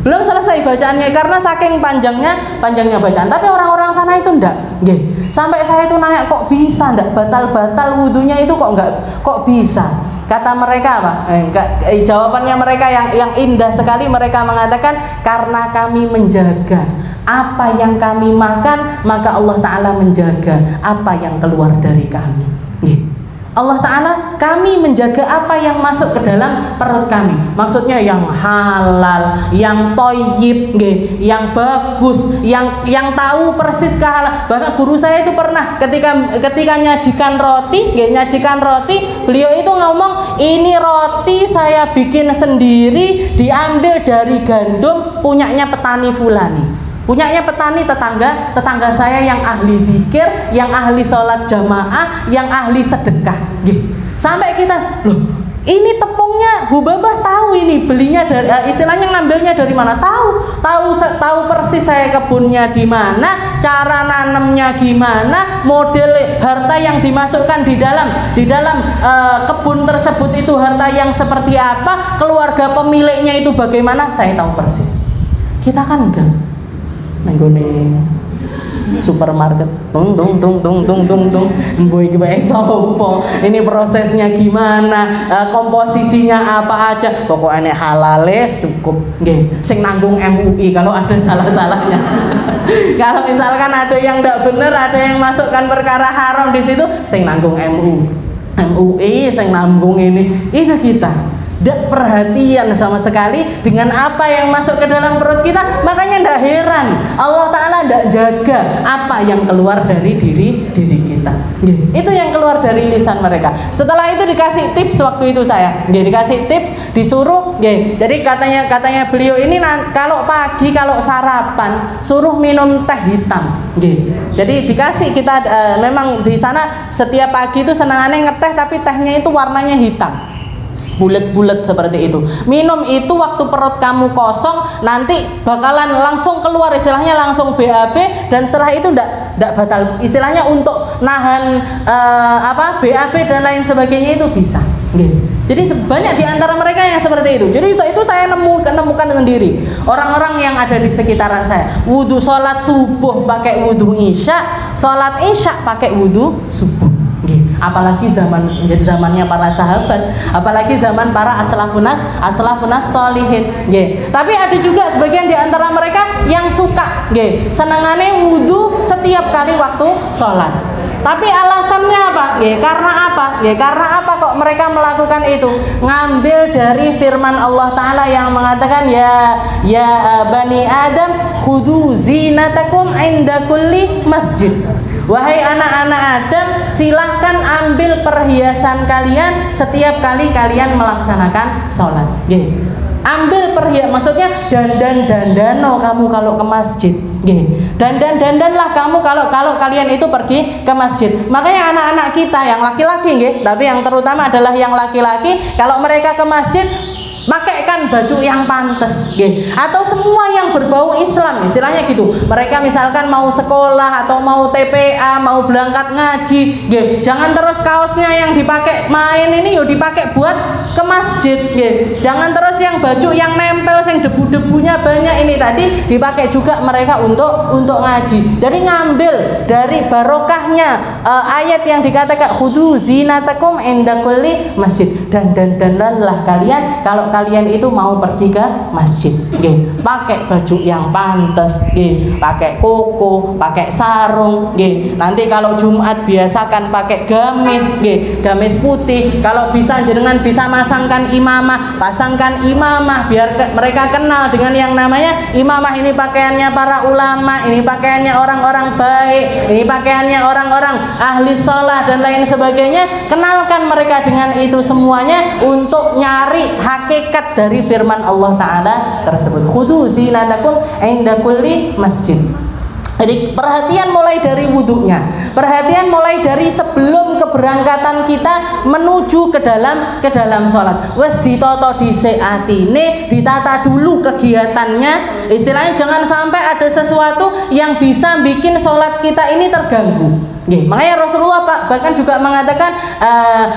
Belum selesai bacaannya karena saking panjangnya bacaan. Tapi orang-orang sana itu enggak. Sampai saya itu nanya, kok bisa enggak batal wudhunya itu kok bisa? Kata mereka apa? Jawabannya mereka yang indah sekali. Mereka mengatakan, karena kami menjaga apa yang kami makan, maka Allah Ta'ala menjaga apa yang keluar dari kami. Allah Ta'ala, kami menjaga apa yang masuk ke dalam perut kami. Maksudnya yang halal, yang toyib, yang bagus, yang tahu persis kehalal. Bahkan guru saya itu pernah ketika nyajikan roti, beliau itu ngomong, ini roti saya bikin sendiri, diambil dari gandum punyanya petani fulani. Punyanya petani tetangga saya yang ahli zikir, yang ahli sholat jamaah, yang ahli sedekah. Sampai kita, loh ini tepungnya Bu Babah tahu ini belinya dari istilahnya ngambilnya dari mana, tahu persis saya kebunnya di mana, cara nanemnya gimana, model harta yang dimasukkan di dalam kebun tersebut itu harta yang seperti apa, keluarga pemiliknya itu bagaimana, saya tahu persis. Kita kan enggak nenggone supermarket tung boy sopo ini prosesnya gimana, komposisinya apa aja, pokoknya halales cukup nggih, sing nanggung MUI kalau ada salah-salahnya. Kalau misalkan ada yang tidak benar, ada yang masukkan perkara haram di situ, sing nanggung MUI sing nanggung ini, itu kita tidak perhatian sama sekali dengan apa yang masuk ke dalam perut kita. Makanya tidak heran Allah Ta'ala tidak jaga apa yang keluar dari diri kita. Itu yang keluar dari lisan mereka. Setelah itu dikasih tips waktu itu saya, dikasih tips, disuruh, jadi katanya beliau ini kalau pagi kalau sarapan suruh minum teh hitam. Jadi dikasih kita memang di sana setiap pagi itu senangannya ngeteh tapi tehnya itu warnanya hitam, bulat-bulat seperti itu. Minum itu waktu perut kamu kosong, nanti bakalan langsung keluar, istilahnya langsung BAB, dan setelah itu ndak batal, istilahnya untuk nahan BAB dan lain sebagainya itu bisa. Jadi banyak di antara mereka yang seperti itu. Jadi itu saya nemukan sendiri. Orang-orang yang ada di sekitaran saya, wudu sholat subuh pakai wudu isya, sholat isya pakai wudu subuh. Apalagi zamannya para sahabat, apalagi zaman para aslafunas sholihin. Tapi ada juga sebagian di antara mereka yang suka senengane wudu setiap kali waktu sholat. Tapi alasannya apa? Karena apa? Karena apa kok mereka melakukan itu? Ngambil dari firman Allah Ta'ala yang mengatakan ya bani Adam khudu zinatakum inda kulli masjid. Wahai anak-anak Adam, silahkan ambil perhiasan kalian setiap kali kalian melaksanakan sholat. Ambil perhiasan, maksudnya dandano kamu kalau ke masjid. Dandanlah kamu kalau kalian itu pergi ke masjid. Makanya anak-anak kita yang laki-laki, tapi yang terutama adalah yang laki-laki, kalau mereka ke masjid pakaikan baju yang pantas, atau semua yang berbau Islam, istilahnya gitu. Mereka misalkan mau sekolah atau mau TPA, mau berangkat ngaji, jangan terus kaosnya yang dipakai main ini dipakai buat ke masjid, jangan terus yang baju yang nempel, yang debu-debunya banyak ini tadi dipakai juga mereka untuk ngaji. Jadi ngambil dari barokahnya ayat yang dikatakan khudu zinatakum inda kulli masjid, dandanlah kalian kalau kalian itu mau pergi ke masjid, pakai baju yang pantas, pakai koko, pakai sarung, nanti kalau Jumat biasakan pakai gamis putih. Kalau bisa jenengan bisa pasangkan imamah biar mereka kenal dengan yang namanya imamah. Ini pakaiannya para ulama, ini pakaiannya orang-orang baik, ini pakaiannya orang-orang ahli sholat dan lain sebagainya. Kenalkan mereka dengan itu semuanya untuk nyari hakikat dari firman Allah Ta'ala tersebut, khudu zinatakum inda kulli masjid. Jadi perhatian mulai dari wudhunya, perhatian mulai dari sebelum keberangkatan kita menuju ke dalam sholat. Wes ditoto dhisik atine, ditata dulu kegiatannya. Istilahnya jangan sampai ada sesuatu yang bisa bikin sholat kita ini terganggu. Makanya Rasulullah bahkan juga mengatakan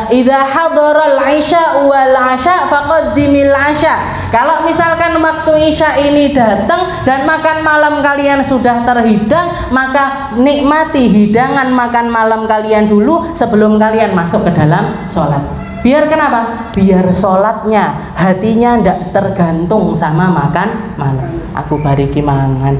idza hadaral isya wal asya faqaddimil asya. Kalau misalkan waktu isya ini datang dan makan malam kalian sudah terhidang, maka nikmati hidangan makan malam kalian dulu sebelum kalian masuk ke dalam sholat. Biar kenapa? Biar sholatnya, hatinya tidak tergantung sama makan malam. Aku bariki mangan,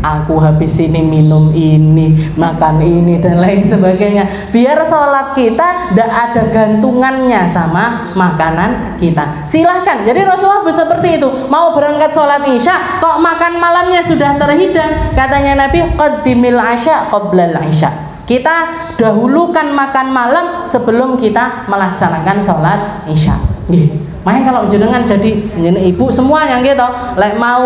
aku habis ini minum ini, makan ini dan lain sebagainya. Biar sholat kita tidak ada gantungannya sama makanan kita. Silahkan. Jadi Rasulullah seperti itu. Mau berangkat sholat isya, kok makan malamnya sudah terhidang. Katanya Nabi, qaddimil asya qoblal isya. Kita dahulukan makan malam sebelum kita melaksanakan sholat isya. Makanya kalau jenengan jadi ibu semua yang gitu, lek mau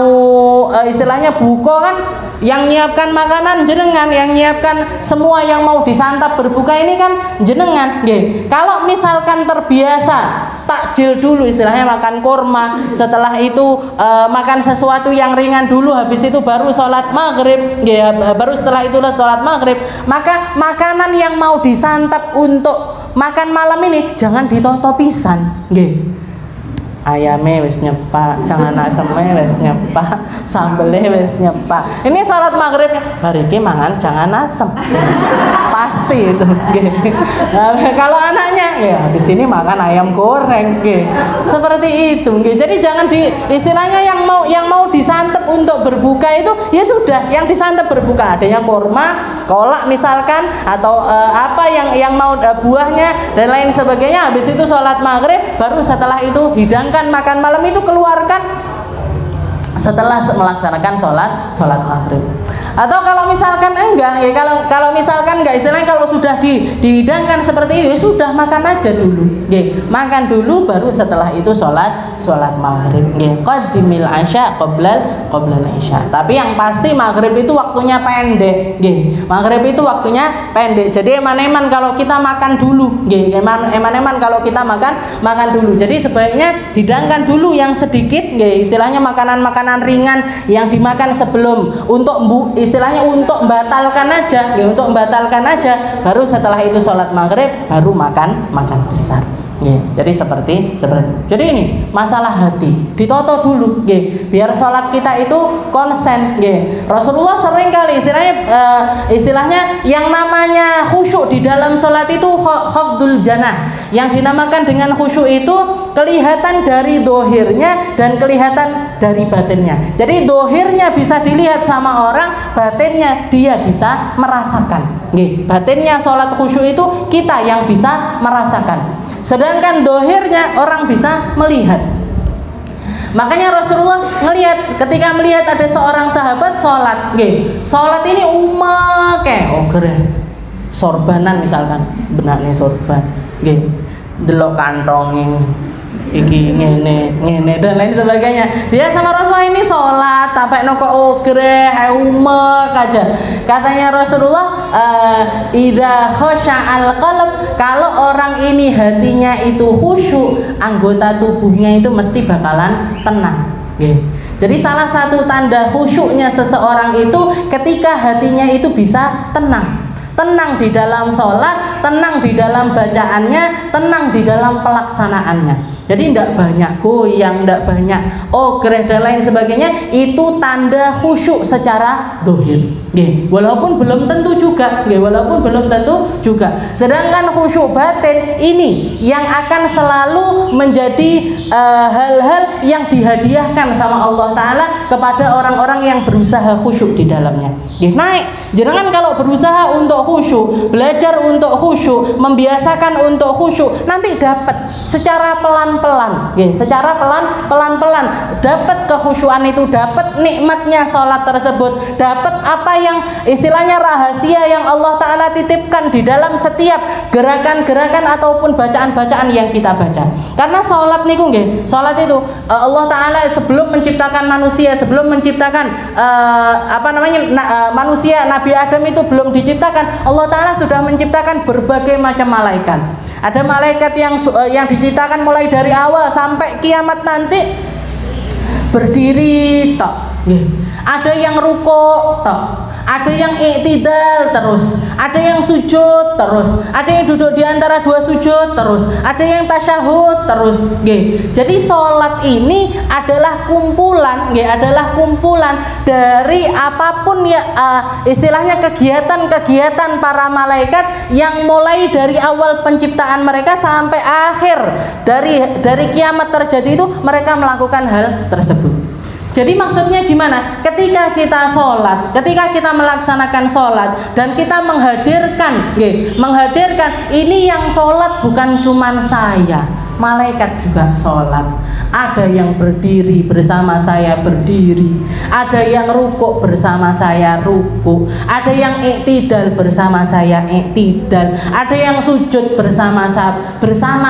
istilahnya buka kan, yang nyiapkan makanan jenengan, yang nyiapkan semua yang mau disantap berbuka ini kan jenengan. Kalau misalkan terbiasa takjil dulu, istilahnya makan kurma, setelah itu makan sesuatu yang ringan dulu, habis itu baru sholat maghrib, baru setelah itu sholat maghrib, maka makanan yang mau disantap untuk makan malam ini jangan ditoto pisan. Ayamnya wis nyepak, jangan asemnya wis nyepak, sambelnya wis nyepak. Ini salat maghrib, bariki mangan jangan asem. Pasti itu. Nah, kalau anaknya, ya di sini makan ayam goreng, seperti itu. Jadi jangan istilahnya yang mau disantap untuk berbuka itu ya sudah, yang disantap berbuka adanya kurma, kolak misalkan, atau apa yang mau buahnya dan lain sebagainya. Habis itu sholat maghrib, baru setelah itu hidangkan makan malam itu keluarkan setelah melaksanakan sholat maghrib. Atau kalau misalkan enggak, ya kalau misalkan enggak, istilahnya kalau sudah dihidangkan seperti itu, ya sudah makan aja dulu, makan dulu baru setelah itu sholat maghrib. Qaddimil asya qoblal isya. Tapi yang pasti maghrib itu waktunya pendek. Maghrib itu waktunya pendek. Jadi eman-eman kalau kita makan dulu, eman-eman kalau kita makan dulu. Jadi sebaiknya hidangkan dulu yang sedikit, istilahnya makanan-makanan ringan yang dimakan sebelum, istilahnya untuk membatalkan aja, baru setelah itu sholat maghrib baru makan besar. Jadi seperti jadi ini masalah hati ditoto dulu, biar sholat kita itu konsen. Rasulullah sering kali istilahnya yang namanya khusyuk di dalam sholat itu khafdul janah. Yang dinamakan dengan khusyuk itu kelihatan dari dohirnya dan kelihatan dari batinnya. Jadi dohirnya bisa dilihat sama orang, batinnya dia bisa merasakan. Batinnya sholat khusyuk itu kita yang bisa merasakan, sedangkan dohirnya orang bisa melihat. Makanya Rasulullah ketika melihat ada seorang sahabat sholat, sholat ini sorbanan misalkan, benaknya sorban, delok kantongnya iki ngene dan lain sebagainya. Dia sama Rasulullah ini sholat sampai noko umek aja. Katanya Rasulullah, idza khasya'al qalb, kalau orang ini hatinya itu khusyuk, anggota tubuhnya itu mesti bakalan tenang. Jadi salah satu tanda khusyuknya seseorang itu ketika hatinya itu bisa tenang di dalam sholat, tenang di dalam bacaannya, tenang di dalam pelaksanaannya. Jadi tidak banyak goyang, tidak banyak dan lain sebagainya. Itu tanda khusyuk secara dohir. Walaupun belum tentu juga. Sedangkan khusyuk batin ini yang akan selalu menjadi hal-hal yang dihadiahkan sama Allah Ta'ala kepada orang-orang yang berusaha khusyuk di dalamnya. Naik, jangan kalau berusaha untuk khusyuk, belajar untuk khusyuk, membiasakan untuk khusyuk, nanti dapat secara pelan-pelan, dapat kekhusyuan itu, dapat nikmatnya sholat tersebut, dapat apa yang istilahnya rahasia yang Allah Ta'ala titipkan di dalam setiap gerakan-gerakan ataupun bacaan-bacaan yang kita baca. Karena sholat niku sholat itu Allah Ta'ala sebelum menciptakan manusia, sebelum menciptakan manusia, Nabi Adam itu belum diciptakan, Allah Ta'ala sudah menciptakan berbagai macam malaikat. Ada malaikat yang diciptakan mulai dari awal sampai kiamat nanti berdiri tok. Ada yang rukuk tok, ada yang i'tidal terus, ada yang sujud terus, ada yang duduk di antara dua sujud terus, ada yang tasyahud terus. Jadi sholat ini adalah kumpulan, dari apapun ya, istilahnya kegiatan-kegiatan para malaikat yang mulai dari awal penciptaan mereka sampai akhir dari kiamat terjadi itu mereka melakukan hal tersebut. Jadi maksudnya gimana? Ketika kita sholat, ketika kita melaksanakan sholat dan kita menghadirkan ini yang sholat bukan cuma saya, malaikat juga sholat, Ada yang berdiri bersama saya berdiri, ada yang rukuk bersama saya rukuk, ada yang iktidal bersama saya iktidal, ada yang sujud bersama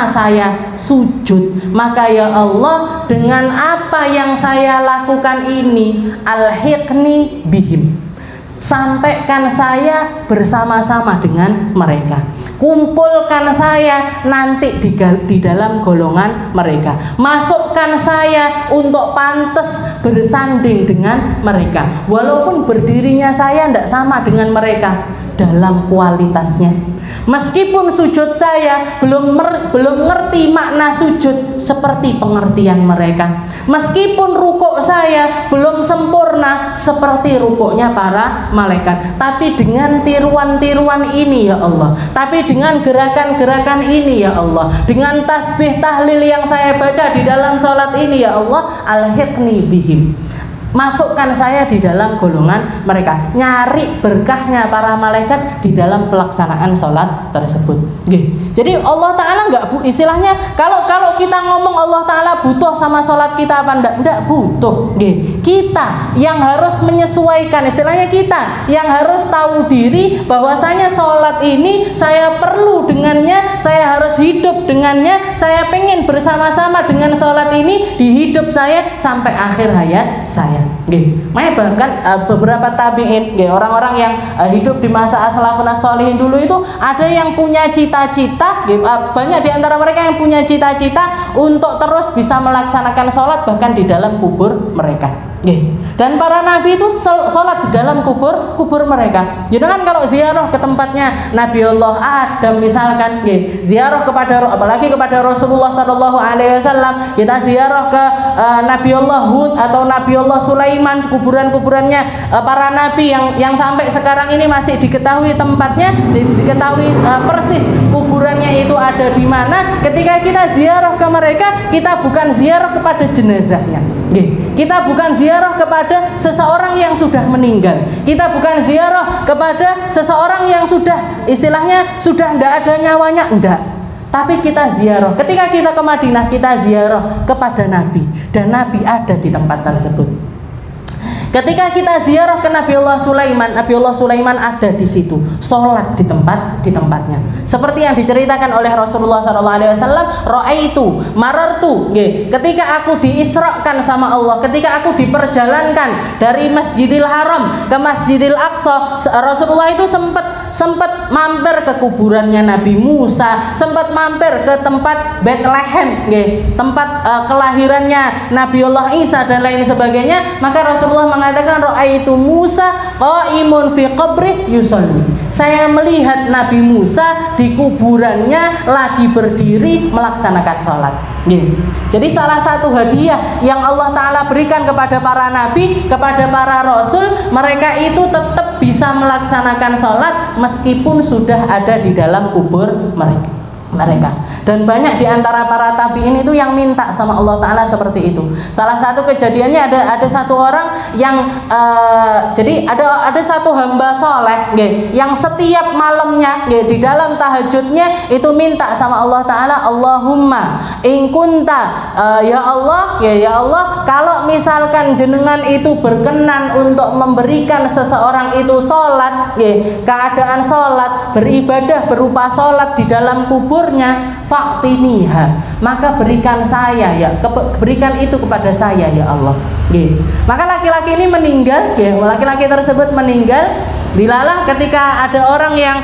saya sujud. Maka ya Allah, dengan apa yang saya lakukan ini, alhiqni bihim, sampaikan saya bersama-sama dengan mereka, kumpulkan saya nanti di dalam golongan mereka, masukkan saya untuk pantas bersanding dengan mereka, walaupun berdirinya saya tidak sama dengan mereka dalam kualitasnya. Meskipun sujud saya belum ngerti makna sujud seperti pengertian mereka, meskipun rukuk saya belum sempurna seperti rukuknya para malaikat, tapi dengan tiruan-tiruan ini ya Allah, tapi dengan gerakan-gerakan ini ya Allah, dengan tasbih tahlil yang saya baca di dalam sholat ini ya Allah, alhiqni bihim, masukkan saya di dalam golongan mereka. Nyari berkahnya para malaikat di dalam pelaksanaan sholat tersebut. Jadi Allah Ta'ala istilahnya kalau kita ngomong Allah Ta'ala butuh sama sholat kita apa enggak butuh. Kita yang harus menyesuaikan, istilahnya kita yang harus tahu diri bahwasanya sholat ini saya perlu dengannya, saya harus hidup dengannya, saya pengen bersama-sama dengan sholat ini di hidup saya sampai akhir hayat saya. Makanya bahkan beberapa tabi'in, orang-orang yang hidup di masa as-salafun as-sholihin dulu itu ada yang punya cita-cita, banyak di antara mereka yang punya cita-cita untuk terus bisa melaksanakan sholat bahkan di dalam kubur mereka. Dan para nabi itu sholat di dalam kubur mereka. Jadi kan kalau ziarah ke tempatnya Nabi Allah Adam misalkan, ziarah kepada, apalagi kepada Rasulullah SAW, kita ziarah ke Nabi Allah Hud atau Nabi Allah Sulaiman, kuburannya para nabi yang sampai sekarang ini masih diketahui tempatnya, diketahui persis kuburannya itu ada di mana. Ketika kita ziarah ke mereka, kita bukan ziarah kepada jenazahnya, kita bukan ziarah kepada seseorang yang sudah meninggal, kita bukan ziarah kepada seseorang yang sudah istilahnya sudah tidak ada nyawanya, enggak. Tapi kita ziarah, ketika kita ke Madinah, kita ziarah kepada Nabi, dan Nabi ada di tempat tersebut. Ketika kita ziarah ke Nabi Allah Sulaiman ada di situ, sholat di tempatnya. Seperti yang diceritakan oleh Rasulullah SAW, ro'aitu, marartu, ketika aku diisrakan sama Allah, ketika aku diperjalankan dari Masjidil Haram ke Masjidil Aqsa, Rasulullah itu sempat mampir ke kuburannya Nabi Musa, sempat mampir ke tempat Bethlehem, tempat kelahirannya Nabiullah Isa dan lain sebagainya. Maka Rasulullah mengatakan, ro'aitu Musa qaimun fi qabri yusolli, saya melihat Nabi Musa di kuburannya lagi berdiri melaksanakan sholat. Jadi salah satu hadiah yang Allah Ta'ala berikan kepada para nabi, kepada para rasul, mereka itu tetap bisa melaksanakan sholat meskipun sudah ada di dalam kubur mereka. Dan banyak di antara para tabi'in itu yang minta sama Allah Ta'ala seperti itu. Salah satu kejadiannya ada satu orang yang jadi ada satu hamba soleh yang setiap malamnya di dalam tahajudnya itu minta sama Allah Ta'ala, Allahumma in kunta, ya Allah, ya Allah, kalau misalkan jenengan itu berkenan untuk memberikan seseorang itu sholat, keadaan sholat, beribadah berupa sholat di dalam kuburnya, fa'tiniha, maka berikan saya ya, berikan itu kepada saya ya Allah. Maka laki-laki ini meninggal, laki-laki tersebut meninggal. Dilalah ketika ada orang yang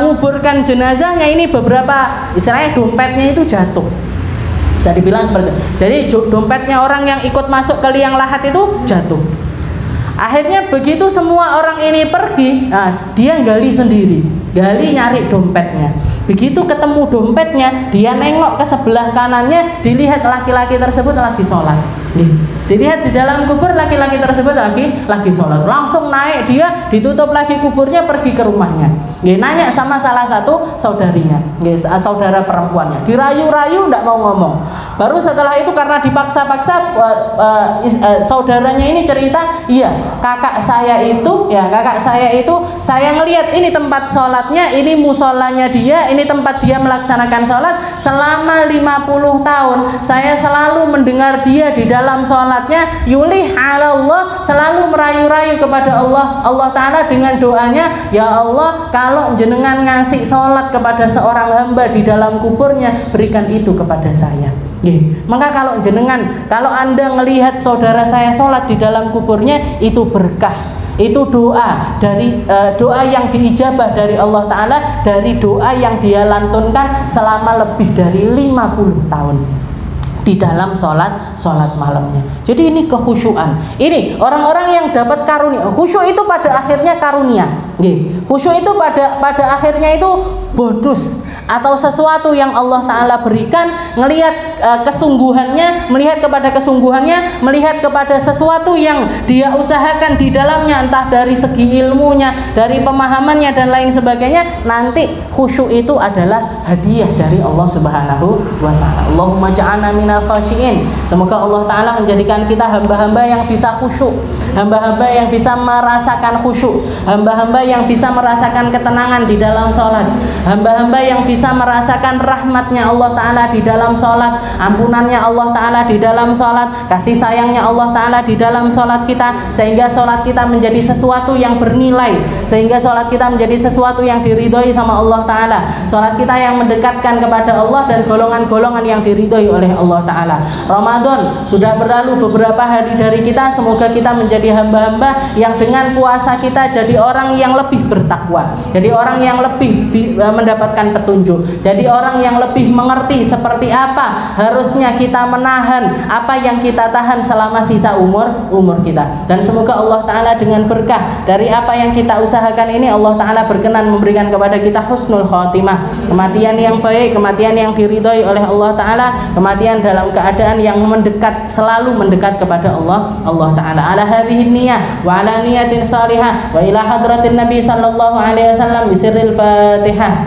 nguburkan jenazahnya ini, beberapa istilahnya dompetnya itu jatuh, bisa dibilang seperti itu. Jadi dompetnya orang yang ikut masuk ke liang lahat itu jatuh. Akhirnya begitu semua orang ini pergi, dia gali sendiri, nyari dompetnya. Begitu ketemu dompetnya, dia nengok ke sebelah kanannya, dilihat laki-laki tersebut lagi sholat. Dilihat di dalam kubur laki-laki tersebut lagi sholat. Langsung naik dia, ditutup lagi kuburnya, pergi ke rumahnya. Nggih, nanya sama salah satu saudarinya, nggih, saudara perempuannya. Dirayu-rayu ndak mau ngomong. Baru setelah itu karena dipaksa-paksa saudaranya ini cerita, "Iya, kakak saya itu saya ngelihat ini tempat sholatnya, ini musolanya dia, ini tempat dia melaksanakan sholat selama 50 tahun. Saya selalu mendengar dia di dalam sholatnya yulih ala Allah, selalu merayu-rayu kepada Allah Ta'ala dengan doanya, ya Allah, kalau jenengan ngasih sholat kepada seorang hamba di dalam kuburnya, berikan itu kepada saya." Maka kalau Anda melihat saudara saya sholat di dalam kuburnya, itu berkah, itu doa dari doa yang diijabah dari Allah Ta'ala, dari doa yang dia lantunkan selama lebih dari 50 tahun di dalam sholat malamnya. Jadi ini kekhusyuan. Ini orang-orang yang dapat karunia. Khusyuk itu pada akhirnya karunia. Khusyuk itu pada akhirnya itu bonus atau sesuatu yang Allah Ta'ala berikan, melihat kesungguhannya, melihat kepada sesuatu yang dia usahakan di dalamnya, entah dari segi ilmunya, dari pemahamannya dan lain sebagainya. Nanti khusyuk itu adalah hadiah dari Allah Subhanahu wa Ta'ala. Allahumma ja'alna minal khasyiin. Semoga Allah Ta'ala menjadikan kita hamba-hamba yang bisa khusyuk, hamba-hamba yang bisa merasakan khusyuk, hamba-hamba yang bisa merasakan ketenangan di dalam sholat, hamba-hamba yang bisa merasakan rahmatnya Allah Ta'ala di dalam sholat, ampunannya Allah Ta'ala di dalam sholat, kasih sayangnya Allah Ta'ala di dalam sholat kita, sehingga sholat kita menjadi sesuatu yang bernilai, sehingga sholat kita menjadi sesuatu yang diridhoi sama Allah Ta'ala, sholat kita yang mendekatkan kepada Allah dan golongan-golongan yang diridhoi oleh Allah Ta'ala. Ramadan sudah berlalu beberapa hari dari kita, semoga kita menjadi hamba-hamba yang dengan puasa kita jadi orang yang lebih bertakwa, jadi orang yang lebih mendapatkan petunjuk, jadi orang yang lebih mengerti seperti apa harusnya kita menahan apa yang kita tahan selama sisa umur kita. Dan semoga Allah Ta'ala dengan berkah dari apa yang kita usahakan ini, Allah Ta'ala berkenan memberikan kepada kita husnul khotimah, kematian yang baik, kematian yang diridhoi oleh Allah Ta'ala, kematian dalam keadaan yang selalu mendekat kepada Allah Ta'ala. Ala hadhihi niyah wa ala niyatin salihah wa ila hadratin Nabi sallallahu alaihi wasallam bisirril Fatihah.